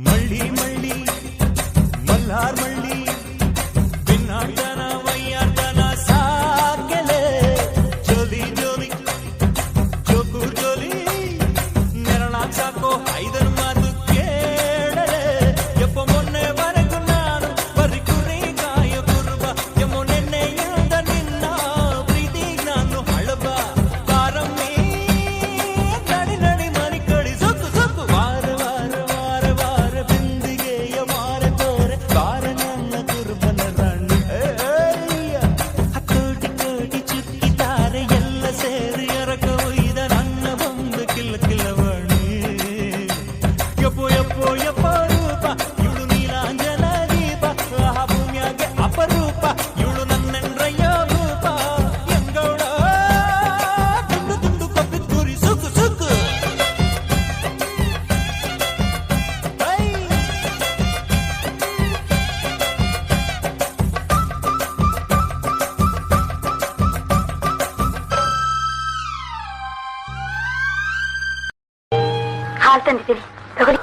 ಮಳ್ಳಿ ಮಳ್ಳಿ ಮಲ್ಹಾರ್ ಮಳ್ಳಿ ಬಿನ್ನಾಡ್ತನ ವಯ್ಯಾಡ್ತನ ಸಾಕೆಲೆ ಜೋಲಿ ಜೋಲಿ ಜೋಕೂರ್ ಜೋಲಿ ನೆರಳಾಗ್ ಸಾಕೋ ಐದನ್ ಮಾತು ಕೇಳಲೆ ಎಪ್ಪ ಮೊನ್ನೆವರೆಗೂ ನಾನು ಬರಿ ಕುರಿ ಕಾಯ ಕುರುಬ ಎಮ್ಮೊ ನೆನ್ನೆಯಿಂದ ನಿನ್ನ ಪ್ರೀತಿಗ್ ನಾನು ಹಳಬ ಬಾರಮ್ಮಿ ನಡಿ ನಡಿ ಮನಿ ಕಡಿ ಸುಕ್ಕು ಸುಕ್ಕು ವಾರ ವಾರ ವಾರ ವಾರ ಬಿಂದಿಗೆಯ ವಾರ ತೋರೆ ವಾರ ನನ್ನ ಕುರುಬನ ರಾಣಿ ಕೋಟಿ ಕೋಟಿ ಚುಕ್ಕಿತಾರೆ ಎಲ್ಲ ಸೇರಿ ಎರಕ ಒಯ್ದ ನನ್ನ ಬಂದು ಕಿಲ್ಲ ಕಿಲ್ಲವಾಣಿ ಯಪ್ಪೋ ಯಪ್ಪೋ ಯಪ್ಪ ರೂಪ ಇವಳು ನೀಲಾಂಜನ ದೀಪ ಆ ಭೂಮಿಯಾಗೆ ಅಪರೂಪ ಇವಳು ನನ್ನೆಂಡ್ರಯ್ಯ ರೂಪ ಎಂಗೌಡ ತುಂಡು ತುಂಡು ಕಪ್ಪಿದ್ ಗುರಿ ಸುಕ್ಕು ಸುಕ್ಕು ಹೈ ಹಾಲು ತಂದಿದ್ದೀನಿ ತಗೊಳ್ಳಿ.